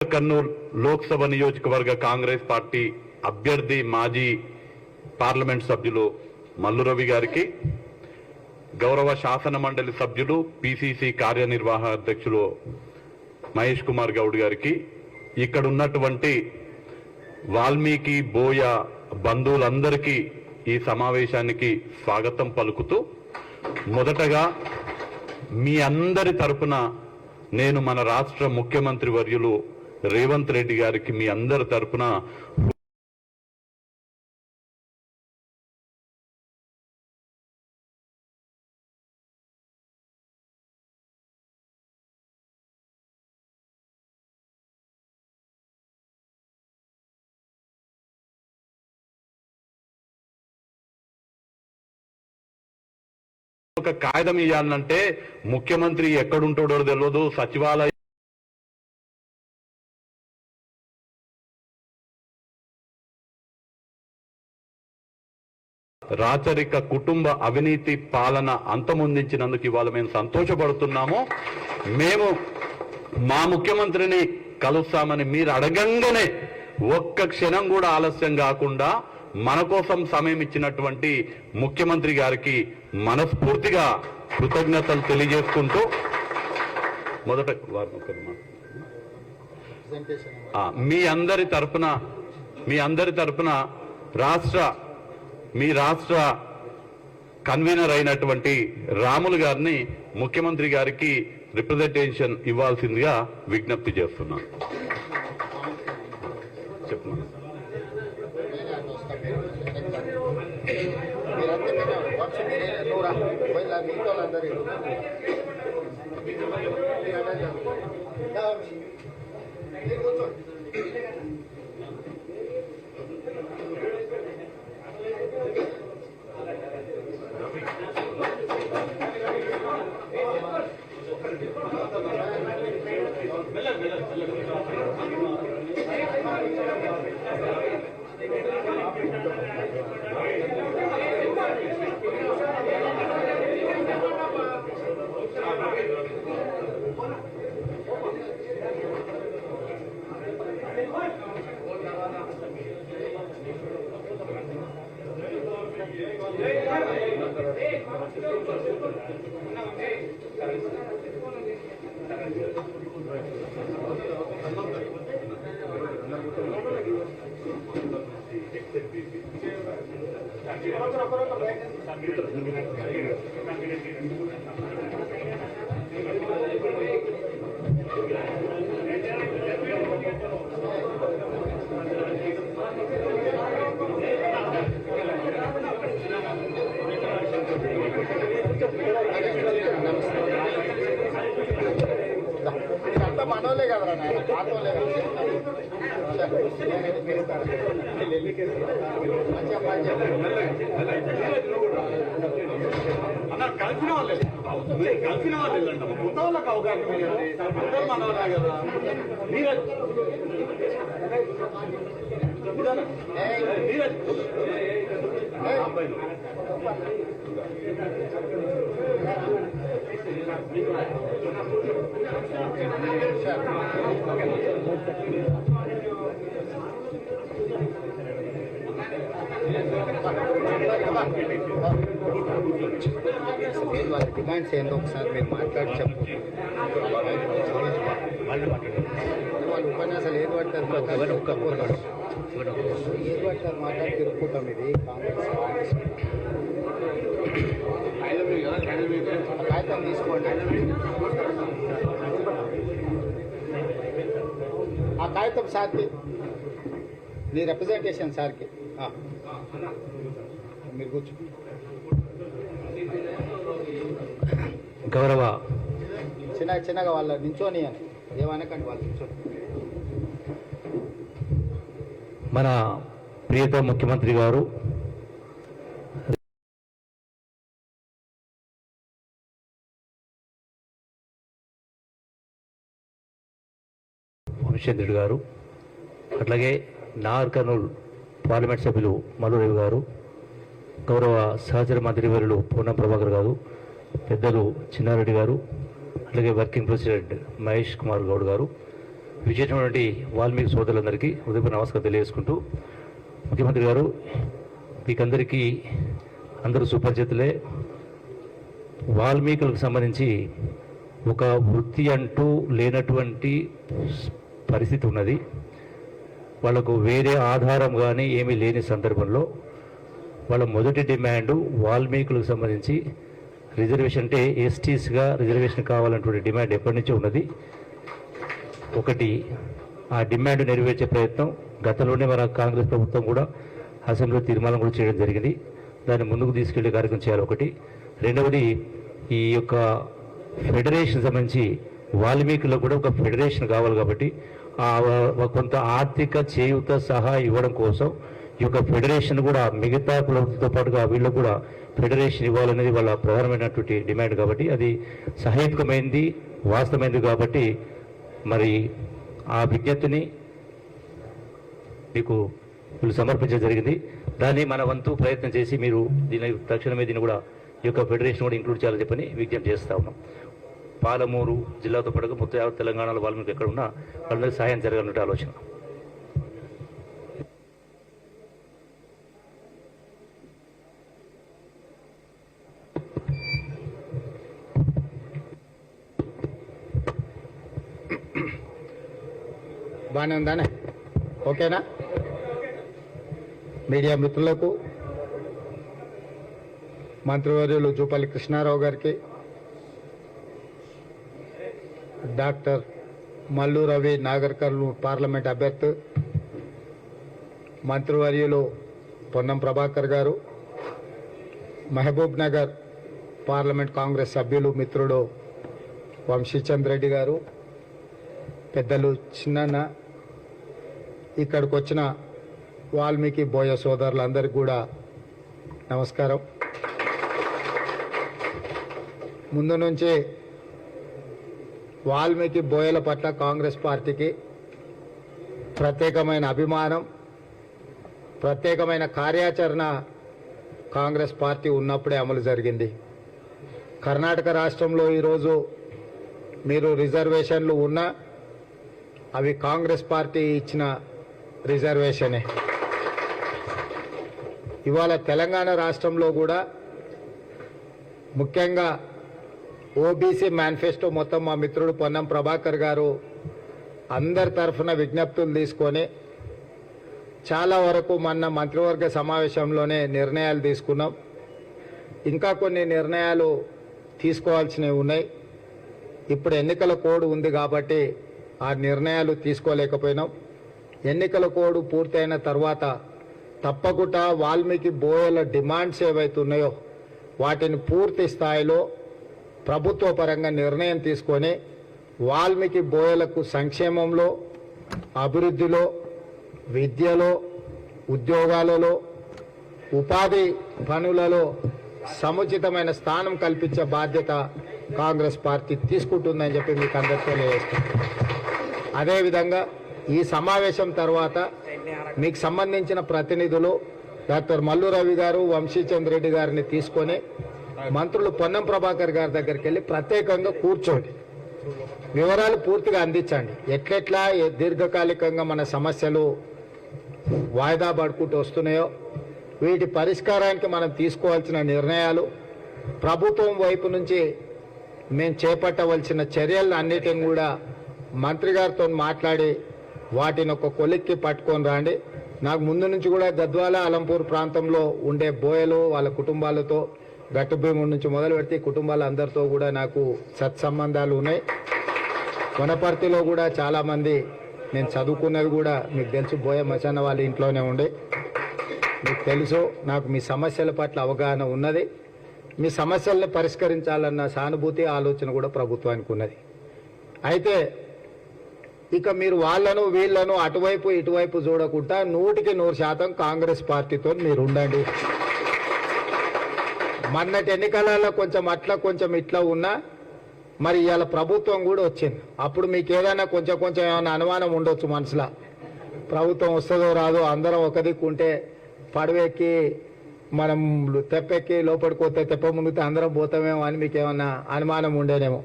కర్నూలు లోక్సభ నియోజకవర్గ కాంగ్రెస్ పార్టీ అభ్యర్థి మాజీ పార్లమెంట్ సభ్యులు మల్లు రవి గారికి, గౌరవ శాసన మండలి సభ్యులు పిసిసి కార్యనిర్వాహక అధ్యక్షులు మహేష్ కుమార్ గౌడ్ గారికి, ఇక్కడ ఉన్నటువంటి వాల్మీకి బోయ బంధువులందరికీ ఈ సమావేశానికి స్వాగతం పలుకుతూ, మొదటగా మీ అందరి తరపున నేను మన రాష్ట్ర ముఖ్యమంత్రి వర్యులు రేవంత్ రెడ్డి గారికి మీ అందరి తరపున ఒక కాగితం ఇవ్వాలంటే ముఖ్యమంత్రి ఎక్కడుంటాడో తెలియదు, సచివాలయం రాచరిక కుటుంబ అవినీతి పాలన అంతమొందించినందుకు ఇవాళ మేము సంతోషపడుతున్నాము. మేము మా ముఖ్యమంత్రిని కలుస్తామని మీరు అడగంగానే ఒక్క క్షణం కూడా ఆలస్యం కాకుండా మన కోసం సమయం ఇచ్చినటువంటి ముఖ్యమంత్రి గారికి మనస్ఫూర్తిగా కృతజ్ఞతలు తెలియజేసుకుంటూ, మొదట మీ అందరి తరపున మీ రాష్ట్ర కన్వీనర్ అయినటువంటి రాములు గారిని ముఖ్యమంత్రి గారికి రిప్రజెంటేషన్ ఇవ్వాల్సిందిగా విజ్ఞప్తి చేస్తున్నాను. చెప్పండి. మనోలే కదరా అన్న కలిసిన వాళ్ళే కొత్త వాళ్ళకి అవకాశం మనోలే కదా. వాళ్ళ డిమాండ్స్ ఏందో ఒకసారి మీరు మాట్లాడి చెప్పు. వాళ్ళు ఉపన్యాసాలు ఏది పడతారు ఏది పడతారు మాట్లాడి తిరుగుతాం. ఇది కాంగ్రెస్ కాగితం తీసుకోండి. ఆ కాగితం సార్కి మీ రిప్రజెంటేషన్ సార్కి మీరు కూర్చో. గౌరవ చిన్నగా వాళ్ళ నించోని అని ఏమనకండి, వాళ్ళు నించోని. మన ప్రియతమ ముఖ్యమంత్రి గారు వంశేంద్రుడు గారు, అట్లాగే నాగర్ కర్నూలు పార్లమెంట్ సభ్యులు మల్లు రవి గారు, గౌరవ సహచర మంత్రివర్యులు పూర్ణం ప్రభాకర్ గారు, పెద్దలు చిన్నారెడ్డి గారు, అలాగే వర్కింగ్ ప్రెసిడెంట్ మహేష్ కుమార్ గౌడ్ గారు, విజయటువంటి వాల్మీకి సోదరులందరికీ హృదయపూర్వక నమస్కారం తెలియజేసుకుంటూ, ముఖ్యమంత్రి గారు మీకందరికీ అందరూ సుపరిచితులే. వాల్మీకులకు సంబంధించి ఒక వృత్తి అంటూ లేనటువంటి పరిస్థితి ఉన్నది. వాళ్ళకు వేరే ఆధారం కానీ ఏమీ లేని సందర్భంలో వాళ్ళ మొదటి డిమాండు వాల్మీకులకు సంబంధించి రిజర్వేషన్, అంటే ఎస్టీస్గా రిజర్వేషన్ కావాలన్నటువంటి డిమాండ్ ఎప్పటి నుంచో ఉన్నది. ఒకటి, ఆ డిమాండ్ నెరవేర్చే ప్రయత్నం గతంలోనే మన కాంగ్రెస్ ప్రభుత్వం కూడా అసెంబ్లీలో తీర్మానం కూడా చేయడం జరిగింది. దాన్ని ముందుకు తీసుకెళ్లే కార్యక్రమం చేయాలి ఒకటి. రెండవది, ఈ యొక్క ఫెడరేషన్ సంబంధించి వాల్మీకులకు కూడా ఒక ఫెడరేషన్ కావాలి కాబట్టి కొంత ఆర్థిక చేయూత సహా ఇవ్వడం కోసం ఈ యొక్క ఫెడరేషన్ కూడా మిగతా కులతో పాటుగా వీళ్ళకు కూడా ఫెడరేషన్ ఇవ్వాలనేది వాళ్ళ ప్రధానమైనటువంటి డిమాండ్ కాబట్టి అది సహేతుకమైంది, వాస్తవమైంది కాబట్టి మరి ఆ విజ్ఞప్తిని మీకు వీళ్ళు సమర్పించడం జరిగింది. దాన్ని మన వంతు ప్రయత్నం చేసి మీరు తక్షణమే దీన్ని కూడా ఈ యొక్క ఫెడరేషన్ కూడా ఇంక్లూడ్ చేయాలని చెప్పని విజ్ఞప్తి చేస్తూ ఉన్నాం. పాలమూరు జిల్లాతో పాటుగా మొత్తం యావత్ తెలంగాణలో వాల్మీకి ఎక్కడ ఉన్నా వాళ్ళందరికీ సహాయం జరగాలన్నట్టు ఆలోచన. బాగానే ఉందానే? ఓకేనా? మీడియా మిత్రులకు, మంత్రివర్యులు జూపల్లి కృష్ణారావు గారికి, డాక్టర్ మల్లు రవి నాగర్ కర్నూలు పార్లమెంట్ అభ్యర్థి, మంత్రివర్యులు పొన్నం ప్రభాకర్ గారు, మహబూబ్ నగర్ పార్లమెంట్ కాంగ్రెస్ సభ్యులు మిత్రుడు వంశీచంద్ రెడ్డి గారు, పెద్దలు చిన్న, ఇక్కడికి వచ్చిన వాల్మీకి బోయ సోదరులందరికీ కూడా నమస్కారం. ముందు నుంచి వాల్మీకి బోయల పట్ల కాంగ్రెస్ పార్టీకి ప్రత్యేకమైన అభిమానం, ప్రత్యేకమైన కార్యాచరణ కాంగ్రెస్ పార్టీ ఉన్నప్పుడే అమలు జరిగింది. కర్ణాటక రాష్ట్రంలో ఈరోజు మీరు రిజర్వేషన్లు ఉన్నా అవి కాంగ్రెస్ పార్టీ ఇచ్చిన రిజర్వేషనే. ఇవాళ తెలంగాణ రాష్ట్రంలో కూడా ముఖ్యంగా ఓబీసీ మేనిఫెస్టో మొత్తం మా మిత్రుడు పొన్నం ప్రభాకర్ గారు అందరి తరఫున విజ్ఞప్తులు తీసుకొని చాలా వరకు మొన్న మంత్రివర్గ సమావేశంలోనే నిర్ణయాలు తీసుకున్నాం. ఇంకా కొన్ని నిర్ణయాలు తీసుకోవాల్సినవి ఉన్నాయి. ఇప్పుడు ఎన్నికల కోడ్ ఉంది కాబట్టి ఆ నిర్ణయాలు తీసుకోలేకపోయినాం. ఎన్నికల కోడ్ పూర్తయిన తర్వాత తప్పకుండా వాల్మీకి బోయల డిమాండ్స్ ఏవైతున్నాయో వాటిని పూర్తి స్థాయిలో ప్రభుత్వ పరంగా నిర్ణయం తీసుకొని వాల్మీకి బోయలకు సంక్షేమంలో, అభివృద్ధిలో, విద్యలో, ఉద్యోగాలలో, ఉపాధి పనులలో సముచితమైన స్థానం కల్పించే బాధ్యత కాంగ్రెస్ పార్టీ తీసుకుంటుందని చెప్పి మీకు అందరికీ తెలియజేస్తాం. అదేవిధంగా ఈ సమావేశం తర్వాత మీకు సంబంధించిన ప్రతినిధులు డాక్టర్ మల్లు రవి గారు, వంశీచంద్ రెడ్డి గారిని తీసుకొని మంత్రులు పొన్నం ప్రభాకర్ గారి దగ్గరికి వెళ్ళి ప్రత్యేకంగా కూర్చోండి, వివరాలు పూర్తిగా అందించండి. ఎట్లెట్లా దీర్ఘకాలికంగా మన సమస్యలు వాయిదా పడుకుంటూ వస్తున్నాయో వీటి పరిష్కారానికి మనం తీసుకోవాల్సిన నిర్ణయాలు, ప్రభుత్వం వైపు నుంచి మేము చేపట్టవలసిన చర్యలను అన్నిటిని కూడా మంత్రి గారితో మాట్లాడి వాటిని ఒక కొలిక్కి పట్టుకొని రండి. నాకు ముందు నుంచి కూడా గద్వాల, అలంపూర్ ప్రాంతంలో ఉండే బోయలు వాళ్ళ కుటుంబాలతో, గట్టుభీముడి నుంచి మొదలు పెడితే కుటుంబాలందరితో కూడా నాకు సత్సంబంధాలు ఉన్నాయి. వనపర్తిలో కూడా చాలామంది నేను చదువుకున్నది కూడా మీకు తెలుసు, బోయ మచాన వాళ్ళ ఇంట్లోనే ఉండే మీకు తెలుసు. నాకు మీ సమస్యల పట్ల అవగాహన ఉన్నది. మీ సమస్యల్ని పరిష్కరించాలన్న సానుభూతి, ఆలోచన కూడా ప్రభుత్వానికి ఉన్నది. అయితే ఇక మీరు వాళ్ళను వీళ్ళను అటువైపు ఇటువైపు చూడకుండా 100% కాంగ్రెస్ పార్టీతో మీరు ఉండండి. మొన్నటి ఎన్నికలలో కొంచెం అట్లా కొంచెం ఇట్లా ఉన్నా మరి ఇవాళ ప్రభుత్వం కూడా వచ్చింది. అప్పుడు మీకు ఏదైనా కొంచెం ఏమైనా అనుమానం ఉండొచ్చు మనసులో, ప్రభుత్వం వస్తుందో రాదో, అందరం ఒక దిక్కుంటే పడవెక్కి మనం తెప్పెక్కి లోపలికి పోతే తెప్ప మునిగితే అందరం పోతామేమో అని మీకు ఏమన్నా అనుమానం ఉండేనేమో.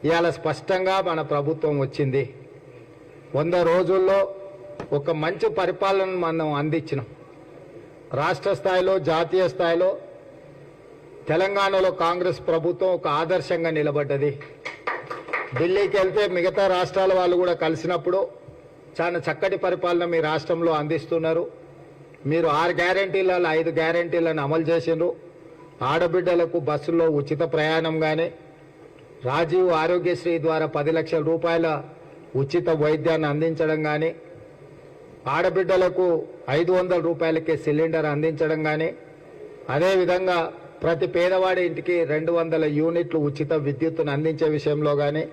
ఇవాళ స్పష్టంగా మన ప్రభుత్వం వచ్చింది. 100 రోజుల్లో ఒక మంచి పరిపాలన మనం అందించినాం. రాష్ట్ర స్థాయిలో, జాతీయ స్థాయిలో తెలంగాణలో కాంగ్రెస్ ప్రభుత్వం ఒక ఆదర్శంగా నిలబడ్డది. ఢిల్లీకి వెళ్తే మిగతా రాష్ట్రాల వాళ్ళు కూడా కలిసినప్పుడు చాలా చక్కటి పరిపాలన మీ రాష్ట్రంలో అందిస్తున్నారు. మీరు 6 గ్యారెంటీలలో 5 గ్యారెంటీలను అమలు చేసిండ్రు. ఆడబిడ్డలకు బస్సుల్లో ఉచిత ప్రయాణం కానీ, రాజీవ్ ఆరోగ్యశ్రీ ద్వారా 10 లక్షల రూపాయల ఉచిత వైద్యాన్ని అందించడం కానీ, ఆడబిడ్డలకు 500 రూపాయలకే సిలిండర్ అందించడం కానీ, అదేవిధంగా ప్రతి పేదవాడి ఇంటికి 200 యూనిట్లు ఉచిత విద్యుత్తును అందించే విషయంలో కానీ,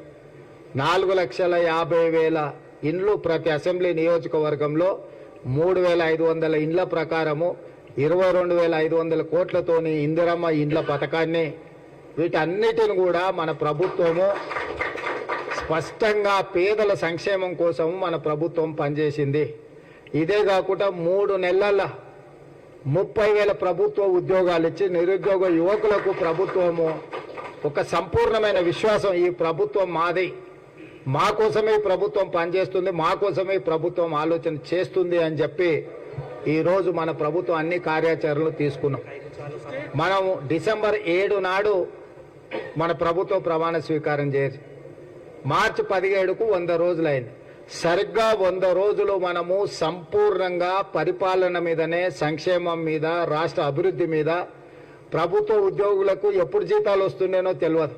4,50,000 ఇండ్లు ప్రతి అసెంబ్లీ నియోజకవర్గంలో 3,500 ఇండ్ల ప్రకారము 22,500 కోట్లతోని ఇందిరమ్మ ఇండ్ల పథకాన్ని, వీటన్నిటిని కూడా మన ప్రభుత్వము స్పష్టంగా పేదల సంక్షేమం కోసం మన ప్రభుత్వం పనిచేసింది. ఇదే కాకుండా 3 నెలల 30,000 ప్రభుత్వ ఉద్యోగాలు ఇచ్చి నిరుద్యోగ యువకులకు ప్రభుత్వము ఒక సంపూర్ణమైన విశ్వాసం, ఈ ప్రభుత్వం మాది, మా కోసమే ఈ ప్రభుత్వం పనిచేస్తుంది, మా కోసమే ఈ ప్రభుత్వం ఆలోచన చేస్తుంది అని చెప్పి ఈరోజు మన ప్రభుత్వం అన్ని కార్యాచరణలు తీసుకున్నాం. మనం డిసెంబర్ 7 నాడు మన ప్రభుత్వ ప్రమాణ స్వీకారం చేసి మార్చి 17కు 100 రోజులైంది. సరిగ్గా 100 రోజులు మనము సంపూర్ణంగా పరిపాలన మీదనే, సంక్షేమం మీద, రాష్ట్ర అభివృద్ధి మీద, ప్రభుత్వ ఉద్యోగులకు ఎప్పుడు జీతాలు వస్తున్నాయో తెలియదు.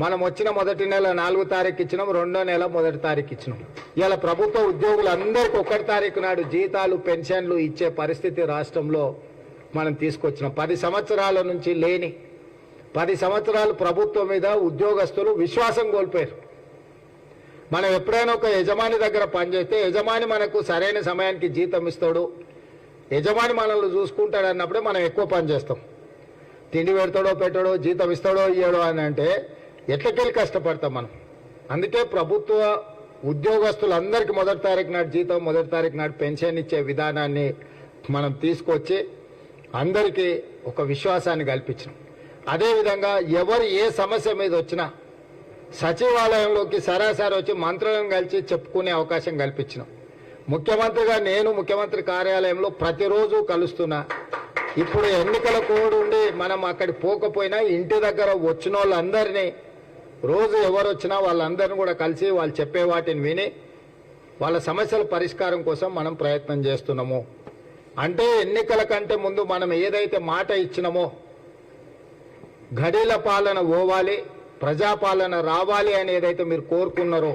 మనం వచ్చిన మొదటి నెల 4వ తారీఖు ఇచ్చినాం, 2వ నెల 1వ తారీఖు ఇచ్చినాం. ఇలా ప్రభుత్వ ఉద్యోగులందరికీ 1 తారీఖు నాడు జీతాలు, పెన్షన్లు ఇచ్చే పరిస్థితి రాష్ట్రంలో మనం తీసుకొచ్చినాం. 10 సంవత్సరాల నుంచి లేని, 10 సంవత్సరాలు ప్రభుత్వం మీద ఉద్యోగస్తులు విశ్వాసం కోల్పోయారు. మనం ఎప్పుడైనా ఒక యజమాని దగ్గర పనిచేస్తే యజమాని మనకు సరైన సమయానికి జీతం ఇస్తాడు, యజమాని మనల్ని చూసుకుంటాడు అన్నప్పుడే మనం ఎక్కువ పని చేస్తాం. తిండి పెడతాడో పెట్టాడో, జీతం ఇస్తాడో ఇయ్యాడో అని అంటే ఎట్లకెళ్ళి కష్టపడతాం మనం. అందుకే ప్రభుత్వ ఉద్యోగస్తులందరికీ 1వ తారీఖు నాడు జీతం, 1వ తారీఖు నాడు పెన్షన్ ఇచ్చే విధానాన్ని మనం తీసుకొచ్చి అందరికీ ఒక విశ్వాసాన్ని కల్పించినాం. అదేవిధంగా ఎవరు ఏ సమస్య మీద వచ్చినా సచివాలయంలోకి సరాసరి వచ్చి మంత్రులను కలిసి చెప్పుకునే అవకాశం కల్పించినాం. ముఖ్యమంత్రిగా నేను ముఖ్యమంత్రి కార్యాలయంలో ప్రతిరోజు కలుస్తున్నా. ఇప్పుడు ఎన్నికల కోడ్ ఉండి మనం అక్కడికి పోకపోయినా ఇంటి దగ్గర వచ్చిన వాళ్ళందరినీ రోజు ఎవరు వచ్చినా వాళ్ళందరినీ కూడా కలిసి వాళ్ళు చెప్పే వాటిని విని వాళ్ళ సమస్యల పరిష్కారం కోసం మనం ప్రయత్నం చేస్తున్నాము. అంటే ఎన్నికల కంటే ముందు మనం ఏదైతే మాట ఇచ్చినామో, గడీల పాలన పోవాలి, ప్రజాపాలన రావాలి అని ఏదైతే మీరు కోరుకున్నారో,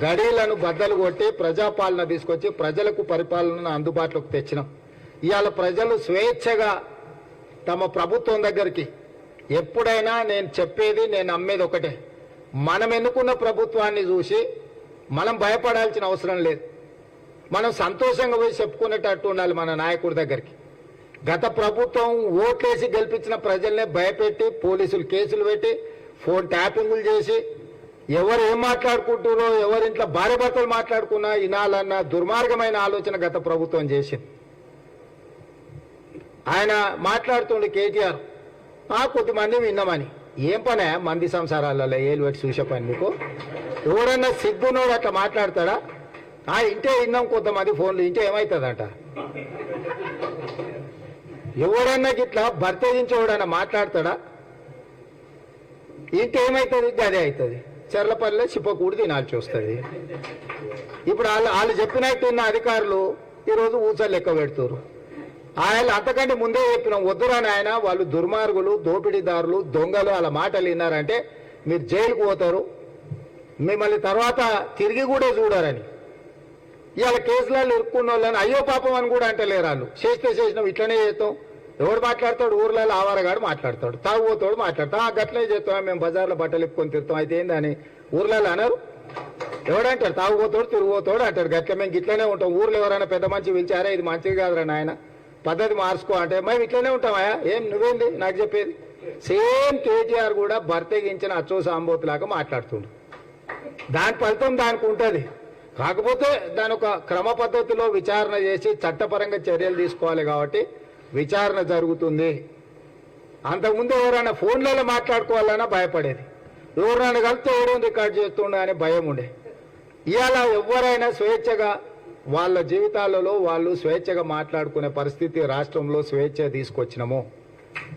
గడీలను బద్దలు కొట్టి ప్రజాపాలన తీసుకొచ్చి ప్రజలకు పరిపాలన అందుబాటులోకి తెచ్చినాం. ఇవాళ ప్రజలు స్వేచ్ఛగా తమ ప్రభుత్వం దగ్గరికి ఎప్పుడైనా, నేను చెప్పేది, నేను నమ్మేది ఒకటే, మనం ఎన్నుకున్న ప్రభుత్వాన్ని చూసి మనం భయపడాల్సిన అవసరం లేదు. మనం సంతోషంగా పోయి చెప్పుకునేటట్టు ఉండాలి మన నాయకుడి దగ్గరికి. గత ప్రభుత్వం ఓట్లేసి గెలిపించిన ప్రజల్నే భయపెట్టి, పోలీసులు కేసులు పెట్టి, ఫోన్ ట్యాపింగులు చేసి, ఎవరు ఏం మాట్లాడుకుంటారో, ఎవరింట్లో భార్య భర్తలు మాట్లాడుకున్నా వినాలన్న దుర్మార్గమైన ఆలోచన గత ప్రభుత్వం చేసింది. ఆయన మాట్లాడుతుండే కేటీఆర్, కొద్దిమంది విన్నామని. ఏం పనే మంది సంసారాలలో ఏలు పెట్టి చూసే పని మీకు? ఎవరన్నా సిగ్గునోడు అట్లా మాట్లాడతాడా? ఇంటే విన్నాం కొంతమంది ఫోన్లు, ఇంటే ఏమవుతుందంట? ఎవరన్నా గిట్లా భర్తగించేవాడన్నా మాట్లాడతాడా? ఇంటే ఏమవుతుంది? అదే అవుతుంది. చెర్లపల్లిలో చిప్పకూడి తినాల్సి వస్తుంది. ఇప్పుడు వాళ్ళు చెప్పినట్టు ఉన్న అధికారులు ఈరోజు ఊసలు లెక్క పెడుతున్నారు. ఆయన అంతకంటే ముందే చెప్పినాం, వద్దురా నాయన, వాళ్ళు దుర్మార్గులు, దోపిడీదారులు, దొంగలు, వాళ్ళ మాటలు విన్నారంటే మీరు జైలుకు పోతారు, మిమ్మల్ని తర్వాత తిరిగి కూడా చూడారని. ఇవాళ కేసులలో ఇరుక్కున్న వాళ్ళని అయ్యో పాపం అని కూడా అంటలేరు వాళ్ళు. చేసినాం, ఇట్లనే చేస్తాం. ఎవడు మాట్లాడతాడు? ఊర్లలో ఆవారగాడు మాట్లాడతాడు, తాగుపోతాడు మాట్లాడతాం, గట్లనే చేస్తాం, మేము బజార్లో బట్టలు ఇప్పుకొని తిరుగుతాం. అయితే ఏందని ఊర్లలో అన్నారు? ఎవడంటాడు? తాగుపోతాడు, తిరిగిపోతాడు అంటాడు. గట్ల మేము ఇట్లనే ఉంటాం. ఊర్లో ఎవరైనా పెద్ద మంచి పిలిచారా, ఇది మంచిది కాదురా నాయన, పద్ధతి మార్చుకో అంటే మేము ఇట్లనే ఉంటామా? ఏం నువ్వేంది నాకు చెప్పేది? సేమ్ కేటీఆర్ కూడా భర్తగించిన అచ్చో సాంబోతులాగా మాట్లాడుతుండు. దాని ఫలితం దానికి ఉంటుంది. కాకపోతే దాని ఒక క్రమ పద్ధతిలో విచారణ చేసి చట్టపరంగా చర్యలు తీసుకోవాలి కాబట్టి విచారణ జరుగుతుంది. అంతకుముందు ఎవరైనా ఫోన్లలో మాట్లాడుకోవాలన్నా భయపడేది, ఎవరైనా కలిస్తే ఎవడో రికార్డ్ చేస్తుండే అనే భయం ఉండే. ఇవాళ ఎవరైనా స్వేచ్ఛగా వాళ్ళ జీవితాలలో వాళ్ళు స్వేచ్ఛగా మాట్లాడుకునే పరిస్థితి రాష్ట్రంలో స్వేచ్ఛ తీసుకొచ్చినాము.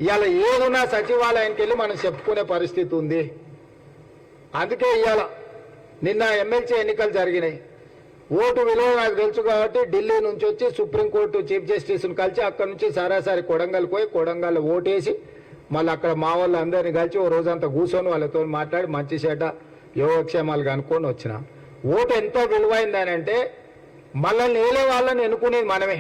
ఇవాళ ఏదున్నా సచివాలయానికి వెళ్ళి మనం చెప్పుకునే పరిస్థితి ఉంది. అందుకే ఇవాళ నిన్న ఎమ్మెల్సీ ఎన్నికలు జరిగినాయి. ఓటు విలువ నాకు తెలుసు కాబట్టి ఢిల్లీ నుంచి వచ్చి సుప్రీంకోర్టు చీఫ్ జస్టిస్ను కలిసి అక్కడ నుంచి సరాసరి కొడంగల్ పోయి కొడంగల్ ఓటేసి మళ్ళీ అక్కడ మా వాళ్ళు అందరినీ కలిసి ఓ రోజంతా కూర్చొని వాళ్ళతో మాట్లాడి మంచి చెడ్డ యోగక్షేమాలు కనుక్కొని వచ్చిన. ఓటు ఎంత విలువైందనంటే మనల్ని ఏలే వాళ్ళని ఎన్నుకునేది మనమే.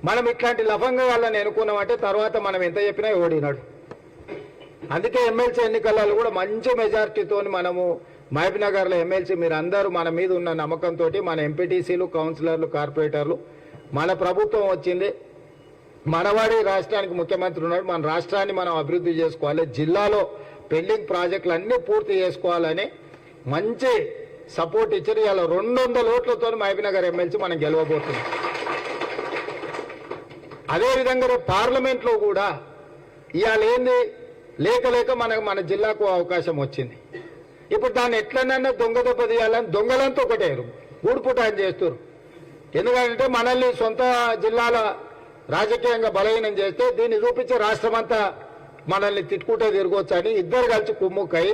మనం ఇట్లాంటి లఫంగా వాళ్ళని ఎన్నుకున్నామంటే తర్వాత మనం ఎంత చెప్పినా ఓడినాడు. అందుకే ఎమ్మెల్సీ ఎన్నికలలో కూడా మంచి మెజార్టీతో మనము మహబూబ్నగర్లో ఎమ్మెల్సీ మీరు అందరూ మన మీద ఉన్న నమ్మకంతో మన ఎంపీటీసీలు కౌన్సిలర్లు కార్పొరేటర్లు మన ప్రభుత్వం వచ్చింది. మనవాడి రాష్ట్రానికి ముఖ్యమంత్రి ఉన్నాడు. మన రాష్ట్రాన్ని మనం అభివృద్ధి చేసుకోవాలి, జిల్లాలో పెండింగ్ ప్రాజెక్టులు అన్నీ పూర్తి చేసుకోవాలని మంచి సపోర్ట్ ఇచ్చారు. ఇలా 200 ఓట్లతో మహబూబ్నగర్ ఎమ్మెల్సీ మనం గెలవబోతున్నాం. అదేవిధంగా రేపు పార్లమెంట్లో కూడా ఇవాళ ఏంది లేక మన జిల్లాకు అవకాశం వచ్చింది. ఇప్పుడు దాన్ని ఎట్లనన్నా దొంగ దెబ్బ తీయాలని దొంగలంతా ఒకటేరు గూడుపుటాన్ని చేస్తారు. ఎందుకంటే మనల్ని సొంత జిల్లాల రాజకీయంగా బలహీనం చేస్తే దీన్ని చూపించే రాష్ట్రమంతా మనల్ని తిట్టుకుంటే తిరగొచ్చు అని ఇద్దరు కలిసి కుమ్ముక్కై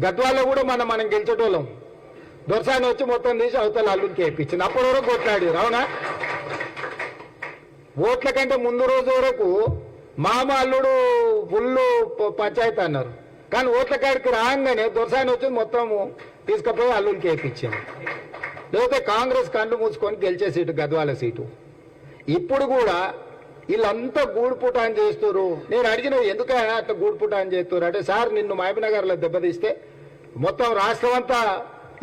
గద్వాల్లో కూడా మనం గెలిచేటోళ్ళం. దొరసాని వచ్చి మొత్తం తీసి అవతల అల్లుడికి వేయించింది. అప్పటి వరకు కొట్లాడారు. అవునా? ఓట్ల కంటే ముందు రోజు వరకు మామ అల్లుడు ఫుల్లు పంచాయతీ అన్నారు. కానీ ఓట్ల కాడికి రాగానే దొరసాని వచ్చి మొత్తం తీసుకుపోయి అల్లుడికి వేయించింది. లేకపోతే కాంగ్రెస్ కళ్ళు మూసుకొని గెలిచే సీటు గద్వాల సీటు. ఇప్పుడు కూడా వీళ్ళంతా గూడుపుటాన్ని చేస్తారు. నేను అడిగిన ఎందుకు అట్లా గూడుపుటాన్ని చేస్తారు అంటే, సార్ నిన్ను మహబూబ్నగర్లో దెబ్బతీస్తే మొత్తం రాష్ట్రం అంతా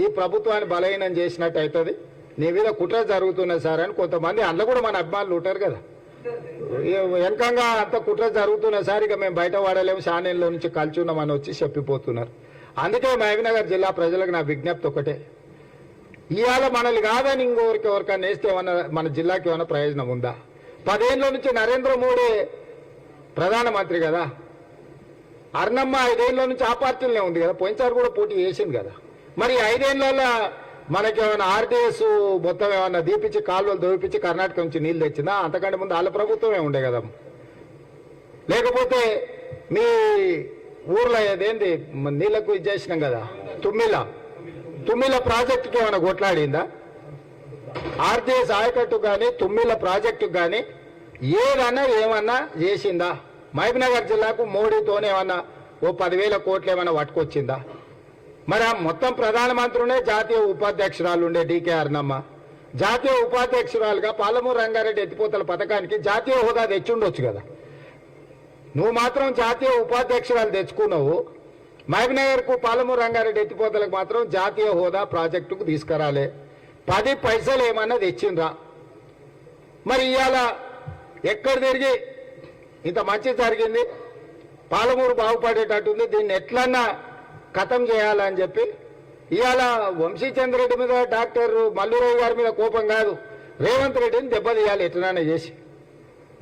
ఈ ప్రభుత్వాన్ని బలహీనం చేసినట్టు అవుతుంది, నీ మీద కుట్ర జరుగుతున్నది సార్ అని కొంతమంది అందులో కూడా మన అభిమానులు ఉంటారు కదా, వెనకంగా అంత కుట్ర జరుగుతున్నది సార్, ఇక మేము బయట వాడలేము షానేళ్ళ నుంచి కలిసి ఉన్నామని వచ్చి చెప్పిపోతున్నారు. అందుకే మహబూబ్నగర్ జిల్లా ప్రజలకు నా విజ్ఞప్తి ఒకటే, ఇవాళ మనల్ని కాదని ఇంకొకరికి ఎవరికన్నా వేస్తే ఏమన్నా మన జిల్లాకి ఏమైనా ప్రయోజనం ఉందా? 10 ఏళ్ళ నుంచి నరేంద్ర మోడీ ప్రధానమంత్రి కదా, అర్ణమ్మ 5 ఏళ్ళ నుంచి ఆ పార్టీలోనే ఉంది కదా, పోయినసారి కూడా పోటీ చేసింది కదా. మరి 5 ఏళ్ళలో మనకి ఏమైనా ఆర్టీఎస్ మొత్తం ఏమన్నా దీపించి కాలువలు దోపించి కర్ణాటక నుంచి నీళ్ళు తెచ్చిందా? అంతకంటే ముందు వాళ్ళ ప్రభుత్వమే ఉండే కదా. లేకపోతే మీ ఊర్లో ఏదేంది నీళ్లకు ఇది చేసినాం కదా, తుమ్మిల ప్రాజెక్టుకి ఏమైనా కొట్లాడిందా? ఆర్టీఎస్ ఆయకట్టు కానీ తుమ్మిల ప్రాజెక్టు కానీ ఏమన్నా చేసిందా? మహబూబ్నగర్ జిల్లాకు మోడీతోనే ఏమన్నా ఓ 10,000 కోట్లు ఏమైనా పట్టుకొచ్చిందా? మరి ఆ మొత్తం ప్రధానమంత్రినే జాతీయ ఉపాధ్యక్షురాలు ఉండే డీకే అర్ణమ్మ జాతీయ ఉపాధ్యక్షురాలుగా పాలమూరు రంగారెడ్డి ఎత్తిపోతల పథకానికి జాతీయ హోదా తెచ్చుండొచ్చు కదా. నువ్వు మాత్రం జాతీయ ఉపాధ్యక్షురాలు తెచ్చుకున్నావు, మహబూబ్నగర్కు పాలమూరు రంగారెడ్డి ఎత్తిపోతలకు మాత్రం జాతీయ హోదా ప్రాజెక్టుకు తీసుకురాలే. 10 పైసలు ఏమన్నా తెచ్చిండ్రా? మరి ఇవాళ ఎక్కడ తిరిగి ఇంత మంచి జరిగింది, పాలమూరు బాగుపడేటట్టుంది, దీన్ని ఎట్లన్నా ఖతం చేయాలని చెప్పి ఇవాళ వంశీచంద్రెడ్డి మీద డాక్టర్ మల్లురావు గారి మీద కోపం కాదు, రేవంత్ రెడ్డిని దెబ్బతీయాలి, ఎట్లనైనా చేసి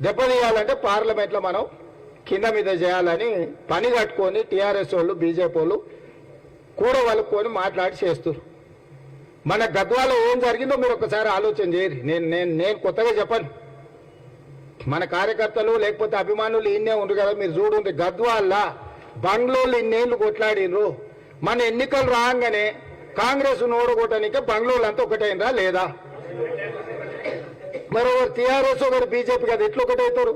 దెబ్బతీయాలంటే పార్లమెంట్లో మనం కింద మీద చేయాలని పని కట్టుకొని టీఆర్ఎస్ వాళ్ళు బీజేపీ వాళ్ళు కూడా వలుకొని మాట్లాడి చేస్తారు. మన గద్వాల ఏం జరిగిందో మీరు ఒకసారి ఆలోచన చేయరు. నేను కొత్తగా చెప్పను, మన కార్యకర్తలు లేకపోతే అభిమానులు ఇన్నే ఉండరు కదా, మీరు చూడండి గద్వాల బంగ్లోళ్ళు ఇన్నేళ్ళు కొట్లాడినరు. మన ఎన్నికలు రాగానే కాంగ్రెస్ ఓడగొట్టడానికి బంగ్లోళ్ళు అంతా ఒకటైనరా లేదా? మరి ఒకరు టీఆర్ఎస్ ఒకరు బీజేపీ కదా, ఎట్లా ఒకటవుతారు?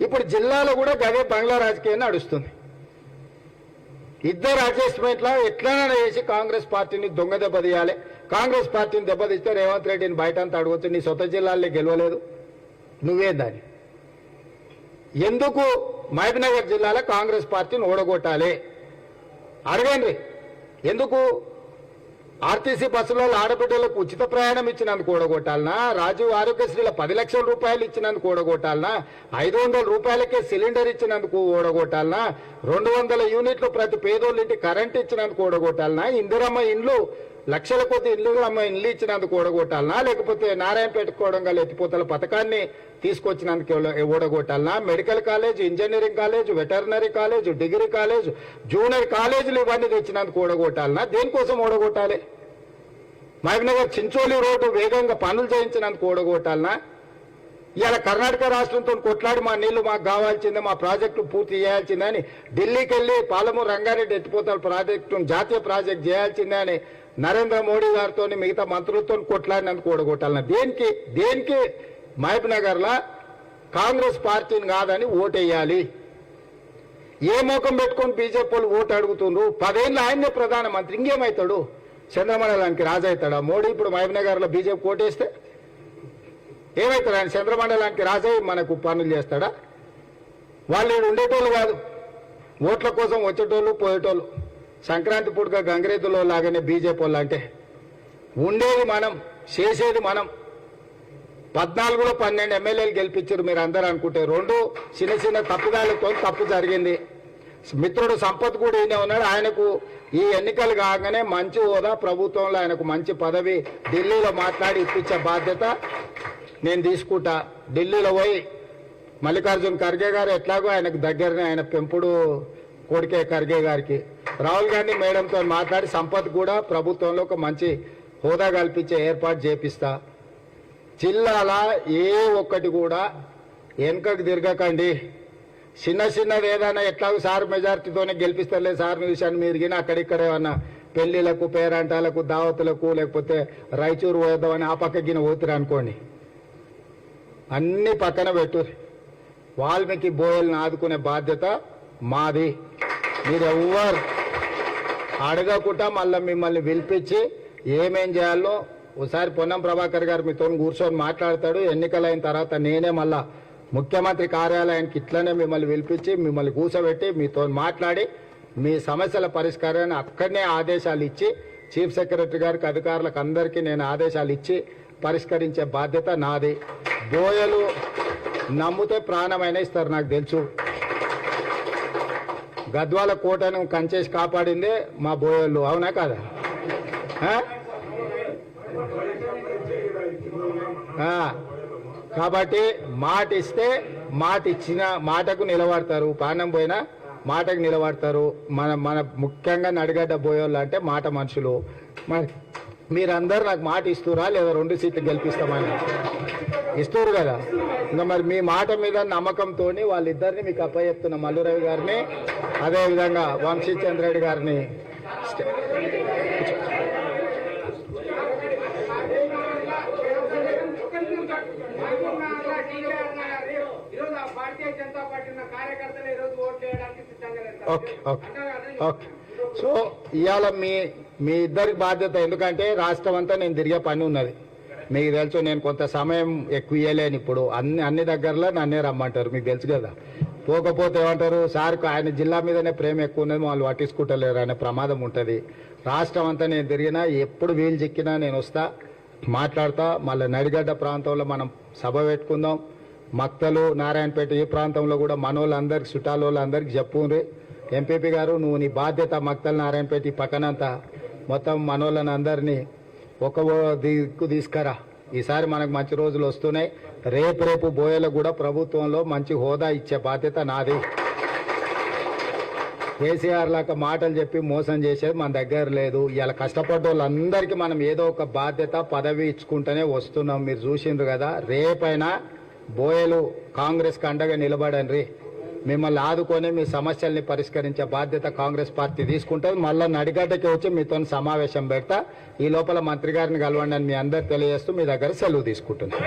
ఇప్పుడు జిల్లాలో కూడా గదే బంగ్లా రాజకీయం నడుస్తుంది. ఇద్దరు అడ్జస్ట్మెంట్లా ఎట్లైనా చేసి కాంగ్రెస్ పార్టీని దొంగ దెబ్బతీయాలి. కాంగ్రెస్ పార్టీని దెబ్బతీస్తే రేవంత్ రెడ్డిని బయట అంతా అడగవచ్చు, నీ సొంత జిల్లాల్లో గెలవలేదు నువ్వేం దాన్ని. ఎందుకు మహబూబ్నగర్ జిల్లాలో కాంగ్రెస్ పార్టీని ఓడగొట్టాలి అడగండి. ఎందుకు ఆర్టీసీ బస్సులలో ఆడబిడ్డలకు ఉచిత ప్రయాణం ఇచ్చినందుకు ఓడగొట్టాలనా? రాజీవ్ ఆరోగ్యశ్రీల 10 లక్షల రూపాయలు ఇచ్చినందుకు ఓడగొట్టాలనా? 500 రూపాయలకే సిలిండర్ ఇచ్చినందుకు ఓడగొట్టాలనా? 200 యూనిట్లు ప్రతి పేదోళ్ళ ఇంటి కరెంట్ ఇచ్చినందుకు ఓడగొట్టాలనా? ఇందిరమ్మ ఇండ్లు లక్షల కొద్ది ఇండ్లు ఇచ్చినందుకు ఓడగొట్టాలనా? లేకపోతే నారాయణపేట కోడంగల్ ఎత్తిపోతల పథకాన్ని తీసుకొచ్చినందుకు ఓడగొట్టాలనా? Medical college, engineering college, veterinary college, degree college, junior కాలేజీలు ఇవన్నీ తెచ్చినందుకు ఓడగొట్టాలనా? దేనికోసం ఓడగొట్టాలి? మహబూబ్నగర్ చించోలి రోడ్డు వేగంగా పనులు చేయించినందుకు ఓడగొట్టాలనా? ఇవాళ కర్ణాటక రాష్ట్రంతో కొట్లాడి మా నీళ్లు మాకు కావాల్సిందే, మా ప్రాజెక్టు పూర్తి చేయాల్సిందే అని ఢిల్లీకి వెళ్ళి పాలమూరు రంగారెడ్డి ఎత్తిపోతల ప్రాజెక్టును జాతీయ ప్రాజెక్ట్ చేయాల్సిందే అని నరేంద్ర మోడీ గారితో మిగతా మంత్రులతో కొట్లాడినందుకు ఓడగొట్టాలన్నా? దేనికి మహబూబ్నగర్లో కాంగ్రెస్ పార్టీని కాదని ఓటేయాలి? ఏ మోకం పెట్టుకొని బీజేపీ వాళ్ళు ఓటు అడుగుతుండ్రు? 10 ఏళ్ళు ఆయన్నే ప్రధానమంత్రి, ఇంకేమవుతాడు? చంద్రమండలానికి రాజవుతాడా మోడీ? ఇప్పుడు మహబూబ్నగర్లో బీజేపీ ఓటేస్తే ఏమవుతాడు? ఆయన చంద్రమండలానికి రాజై మనకు పనులు చేస్తాడా? వాళ్ళు ఈడు ఉండేటోళ్ళు కాదు, ఓట్ల కోసం వచ్చేటోళ్ళు పోయేటోళ్ళు. సంక్రాంతి పుట్టుక గంగిరెద్దులో లాగానే బీజేపీ వాళ్ళు అంటే ఉండేది మనం, చేసేది మనం. 14లో 12 ఎమ్మెల్యేలు గెలిపించారు మీరు అందరూ అనుకుంటే. 2 చిన్న చిన్న తప్పుదాలతో తప్పు జరిగింది. మిత్రుడు సంపత్ కూడా ఈయనే ఉన్నాడు. ఆయనకు ఈ ఎన్నికలు కాగానే మంచి హోదా, ప్రభుత్వంలో ఆయనకు మంచి పదవి ఢిల్లీలో మాట్లాడి ఇప్పించే బాధ్యత నేను తీసుకుంటా. ఢిల్లీలో పోయి మల్లికార్జున్ ఖర్గే గారు ఎట్లాగో ఆయనకు దగ్గరనే, ఆయన పెంపుడు కొడుకే ఖర్గే గారికి, రాహుల్ గాంధీ మేడంతో మాట్లాడి సంపత్ కూడా ప్రభుత్వంలో ఒక మంచి హోదా కల్పించే ఏర్పాటు చేపిస్తా. జిల్లాల ఏ ఒక్కటి కూడా వెనుకకు తిరగకండి. చిన్నది ఏదైనా ఎట్లాగో సార్ మెజార్టీతోనే గెలిపిస్తారులే సార్ విషయాన్ని మీరు గిన అక్కడిక్కడ ఏమన్నా పెళ్లిలకు, పేరంటాలకు, దావతులకు, లేకపోతే రాయచూరు పోయేద్దామని ఆ పక్క గిన పోతురు అనుకోండి, అన్ని పక్కన పెట్టు. వాల్మీకి బోయల్ని ఆదుకునే బాధ్యత మాది. మీరు ఎవ్వరు అడగకుండా మళ్ళీ మిమ్మల్ని పిలిపించి ఏమేం చేయాలో ఒకసారి పొన్నం ప్రభాకర్ గారు మీతో కూర్చొని మాట్లాడతాడు. ఎన్నికలైన తర్వాత నేనే మళ్ళా ముఖ్యమంత్రి కార్యాలయానికి ఇట్లనే మిమ్మల్ని పిలిపించి మిమ్మల్ని కూర్చోబెట్టి మీతో మాట్లాడి మీ సమస్యల పరిష్కారాన్ని అక్కడనే ఆదేశాలు ఇచ్చి, చీఫ్ సెక్రటరీ గారికి, అధికారులకు అందరికీ నేను ఆదేశాలు ఇచ్చి పరిష్కరించే బాధ్యత నాది. బోయలు నమ్మితే ప్రాణమైన ఇస్తారు, నాకు తెలుసు. గద్వాల కోటను కంచేసి కాపాడిందే మా బోయలు, అవునా కాదా? కాబట్టి మాట ఇస్తే మాట ఇచ్చిన మాటకు నిలబడతారు, ప్రాణం పోయినా మాటకు నిలబడతారు. మన ముఖ్యంగా నడిగడ్డ బోయోళ్ళు అంటే మాట మనుషులు. మరి మీరందరూ నాకు మాట ఇస్తురా లేదా 2 సీట్లు గెలిపిస్తామని ఇస్తారు కదా? ఇంకా మరి మీ మాట మీద నమ్మకంతో వాళ్ళిద్దరిని మీకు అప్పచెప్తున్న మల్లురవి గారిని, అదేవిధంగా వంశీచంద్ర రెడ్డి గారిని. Okay okay okay. సో ఇవాళ మీ ఇద్దరికి బాధ్యత, ఎందుకంటే రాష్ట్రం అంతా నేను తిరిగే పని ఉన్నది. మీకు తెలుసు, నేను కొంత సమయం ఎక్కువ ఇవ్వలేను. ఇప్పుడు అన్ని దగ్గరలో నన్నే రమ్మంటారు, మీకు తెలుసు కదా. పోకపోతే ఏమంటారు, సార్కు ఆయన జిల్లా మీదనే ప్రేమ ఎక్కువ ఉన్నది, వాళ్ళు పట్టించుకుంటలేరు అనే ప్రమాదం ఉంటుంది. రాష్ట్రం అంతా నేను తిరిగినా, ఎప్పుడు వీలు చిక్కినా నేను వస్తా, మాట్లాడతా. మళ్ళీ నడిగడ్డ ప్రాంతంలో మనం సభ పెట్టుకుందాం. మక్తలు, నారాయణపేట ఈ ప్రాంతంలో కూడా మనోళ్ళందరికి, చుట్టాలోళ్ళందరికీ చెప్పుండ్రి. ఎంపీపీ గారు, నువ్వు నీ బాధ్యత మక్తలు, నారాయణపేట ఈ పక్కనంతా మొత్తం మనోళ్ళని అందరినీ ఒక దిక్కు తీసుకురా. ఈసారి మనకు మంచి రోజులు వస్తున్నాయి. రేపు బోయలకు కూడా ప్రభుత్వంలో మంచి హోదా ఇచ్చే బాధ్యత నాది. కేసీఆర్ లాగా మాటలు చెప్పి మోసం చేసేది మన దగ్గర లేదు. ఇలా కష్టపడ్డ వాళ్ళందరికీ మనం ఏదో ఒక బాధ్యత, పదవి ఇచ్చుకుంటూనే వస్తున్నాం. మీరు చూసిండ్రు కదా. రేపైనా బోయలు కాంగ్రెస్కి అండగా నిలబడండి. మిమ్మల్ని ఆదుకొని మీ సమస్యల్ని పరిష్కరించే బాధ్యత కాంగ్రెస్ పార్టీ తీసుకుంటుంది. మళ్ళీ నడిగడ్డకి వచ్చి మీతో సమావేశం పెడతా. ఈ లోపల మంత్రి గారిని కలవండి అని మీ అందరు తెలియజేస్తూ మీ దగ్గర సెలవు తీసుకుంటున్నాను.